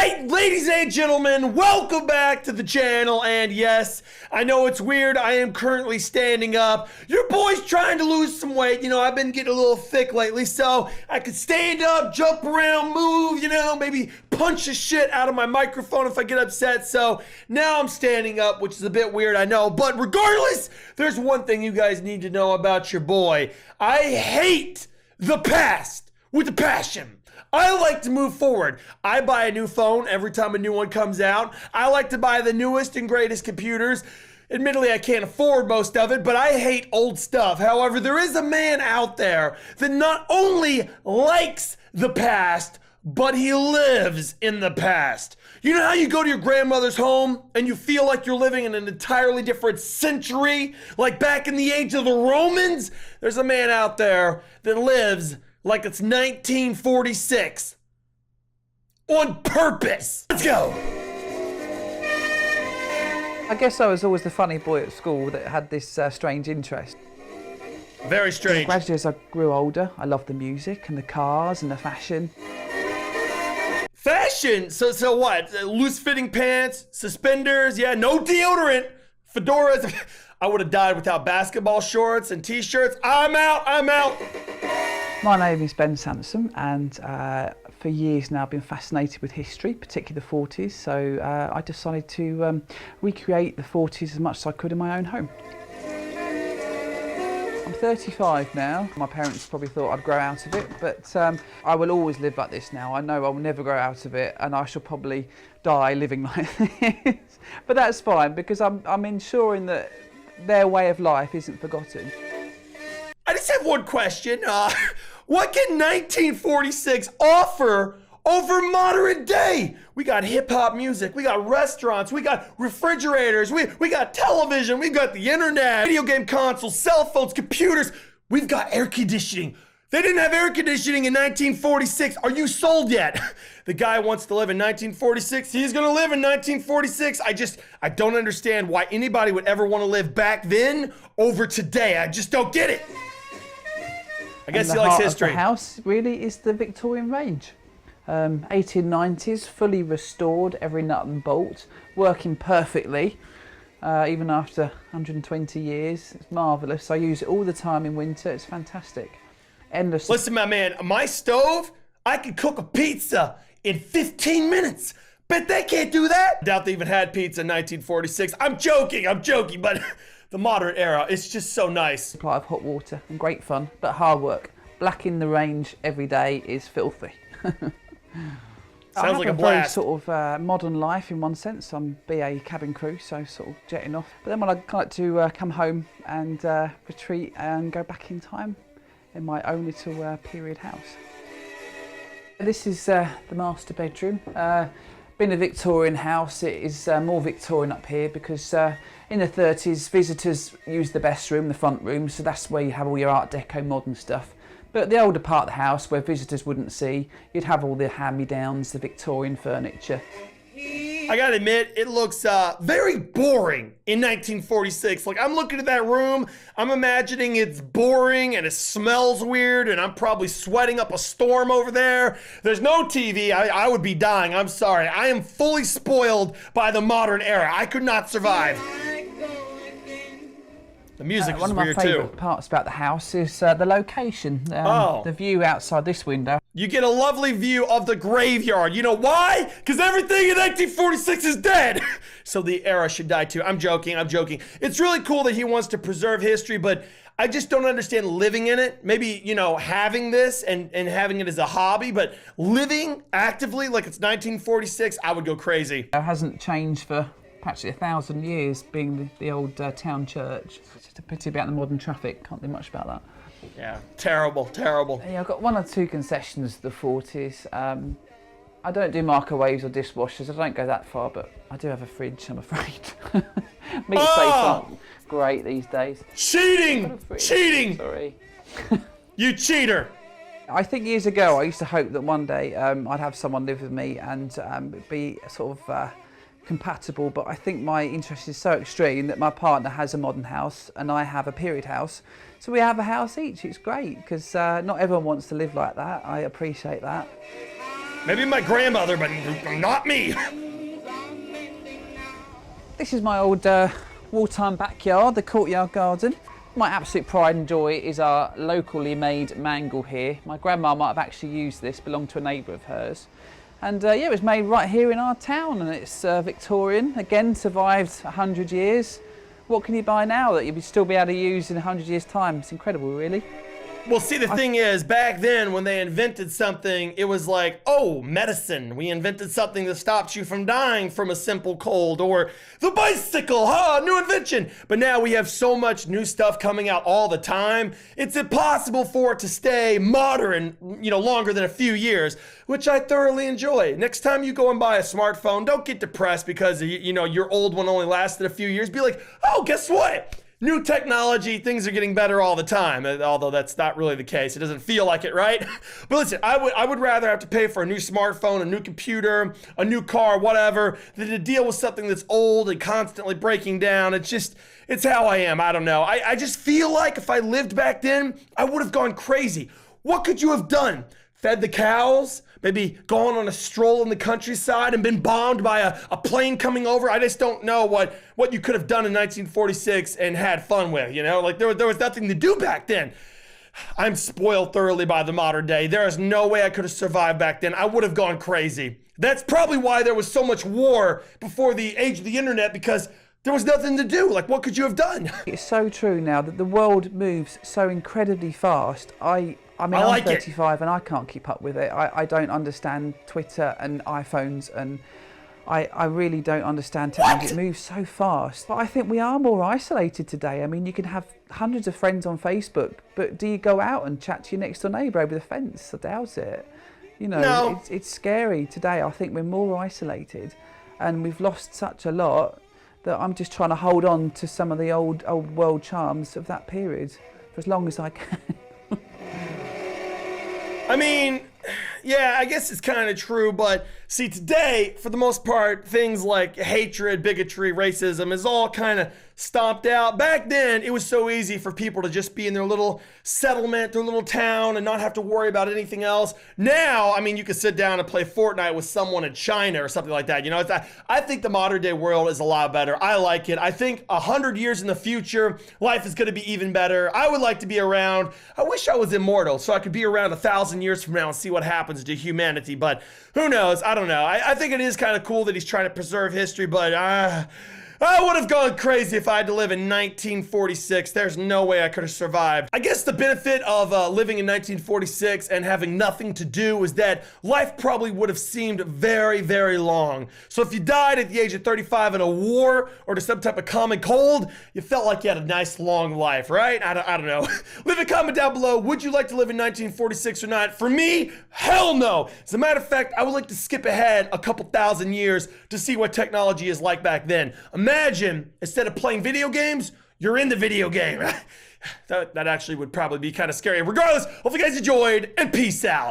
right, ladies and gentlemen, welcome back to the channel. And yes, I know it's weird. I am currently standing up. Your boy's trying to lose some weight. You know, I've been getting a little thick lately, so I could stand up, jump around, move, you know, maybe punch the shit out of my microphone if I get upset. So now I'm standing up, which is a bit weird, I know. But regardless, there's one thing you guys need to know about your boy. I hate the past with a passion. I like to move forward. I buy a new phone every time a new one comes out. I like to buy the newest and greatest computers. Admittedly, I can't afford most of it, but I hate old stuff. However, there is a man out there that not only likes the past, but he lives in the past. You know how you go to your grandmother's home and you feel like you're living in an entirely different century, like back in the age of the Romans? There's a man out there that lives like it's 1946. On purpose. Let's go. I guess I was always the funny boy at school that had this strange interest. Very strange. Gradually, as I grew older, I loved the music and the cars and the fashion. Fashion? So what? Loose-fitting pants, suspenders, yeah, no deodorant, fedoras. I would have died without basketball shorts and t-shirts. I'm out. My name is Ben Sansom, and for years now I've been fascinated with history, particularly the 40s, so I decided to recreate the 40s as much as I could in my own home. I'm 35 now. My parents probably thought I'd grow out of it, but I will always live like this now. I know I will never grow out of it, and I shall probably die living like this. But that's fine, because I'm ensuring that their way of life isn't forgotten. I just have one question. What can 1946 offer over modern day? We got hip hop music, we got restaurants, we got refrigerators, we got television, we got the internet, video game consoles, cell phones, computers. We've got air conditioning. They didn't have air conditioning in 1946. Are you sold yet? The guy wants to live in 1946. He's gonna live in 1946. I don't understand why anybody would ever want to live back then over today. I just don't get it. I guess he likes history. The house really is the Victorian Range. 1890s, fully restored, every nut and bolt, working perfectly, even after 120 years. It's marvellous. I use it all the time in winter. It's fantastic. Endless. Listen, my man, my stove, I could cook a pizza in 15 minutes. Bet they can't do that. Doubt they even had pizza in 1946. I'm joking, but the modern era, it's just so nice. Supply of hot water and great fun, but hard work. Black in the range every day is filthy. Sounds like a blast. Very sort of modern life in one sense. I'm BA cabin crew, so sort of jetting off. But then when I like to come home and retreat and go back in time in my own little period house. This is the master bedroom. Being a Victorian house, it is more Victorian up here because in the 30s, visitors used the best room, the front room, so that's where you have all your Art Deco modern stuff. But the older part of the house, where visitors wouldn't see, you'd have all the hand-me-downs, the Victorian furniture. I gotta admit, it looks very boring in 1946. Like, I'm looking at that room, I'm imagining it's boring and it smells weird and I'm probably sweating up a storm over there. There's no TV, I would be dying, I'm sorry. I am fully spoiled by the modern era. I could not survive. The music is weird too. One of my favourite parts about the house is the location, the view outside this window. You get a lovely view of the graveyard. You know why? Because everything in 1946 is dead. So the era should die too. I'm joking. It's really cool that he wants to preserve history, but I just don't understand living in it. Maybe, you know, having this and having it as a hobby, but living actively like it's 1946, I would go crazy. It hasn't changed for practically 1,000 years, being the old town church. It's just a pity about the modern traffic. Can't do much about that. Yeah, terrible. Yeah, I've got one or two concessions of the 40s. I don't do microwaves or dishwashers. I don't go that far, but I do have a fridge, I'm afraid. Meat safes aren't great these days. Cheating! Sorry. You cheater! I think years ago I used to hope that one day I'd have someone live with me and be sort of compatible, but I think my interest is so extreme that my partner has a modern house and I have a period house. So we have a house each. It's great because not everyone wants to live like that. I appreciate that. Maybe my grandmother, but not me. This is my old wartime backyard, the courtyard garden. My absolute pride and joy is our locally made mangle here. My grandma might have actually used this, belonged to a neighbour of hers. And yeah, it was made right here in our town, and it's Victorian, again survived 100 years. What can you buy now that you'll still be able to use in 100 years' time? It's incredible, really. Well, see, the thing is, back then when they invented something, it was like, oh, medicine. We invented something that stops you from dying from a simple cold, or the bicycle, new invention. But now we have so much new stuff coming out all the time. It's impossible for it to stay modern, longer than a few years, which I thoroughly enjoy. Next time you go and buy a smartphone, don't get depressed because, your old one only lasted a few years. Be like, oh, guess what? New technology, things are getting better all the time, although that's not really the case. It doesn't feel like it, right? But listen, I would rather have to pay for a new smartphone, a new computer, a new car, whatever, than to deal with something that's old and constantly breaking down. It's how I am. I don't know. I just feel like if I lived back then, I would have gone crazy. What could you have done? Fed the cows? Maybe gone on a stroll in the countryside and been bombed by a plane coming over? I just don't know what you could have done in 1946 and had fun with, Like there was nothing to do back then. I'm spoiled thoroughly by the modern day. There is no way I could have survived back then. I would have gone crazy. That's probably why there was so much war before the age of the internet, because there was nothing to do. Like, what could you have done? It's so true now that the world moves so incredibly fast. I'm like 35 and I can't keep up with it. I don't understand Twitter and iPhones, and I really don't understand technology. It moves so fast. But I think we are more isolated today. I mean, you can have hundreds of friends on Facebook, but do you go out and chat to your next door neighbour over the fence? I doubt it. No. It's scary today. I think we're more isolated and we've lost such a lot that I'm just trying to hold on to some of the old world charms of that period for as long as I can. I mean, yeah, I guess it's kind of true, but see, today, for the most part, things like hatred, bigotry, racism is all kind of stomped out. Back then, it was so easy for people to just be in their little settlement, their little town, and not have to worry about anything else. Now, I mean, you can sit down and play Fortnite with someone in China or something like that. I think the modern day world is a lot better. I like it. I think 100 years in the future, life is going to be even better. I would like to be around. I wish I was immortal so I could be around 1,000 years from now and see what happens to humanity, but who knows? I don't know. I think it is kind of cool that he's trying to preserve history, but I would have gone crazy if I had to live in 1946. There's no way I could have survived. I guess the benefit of living in 1946 and having nothing to do is that life probably would have seemed very, very long. So if you died at the age of 35 in a war or to some type of common cold, you felt like you had a nice long life, right? I don't know. Leave a comment down below. Would you like to live in 1946 or not? For me, hell no. As a matter of fact, I would like to skip ahead a couple thousand years to see what technology is like back then. Imagine, instead of playing video games, you're in the video game. That actually would probably be kind of scary. Regardless, hope you guys enjoyed, and peace out.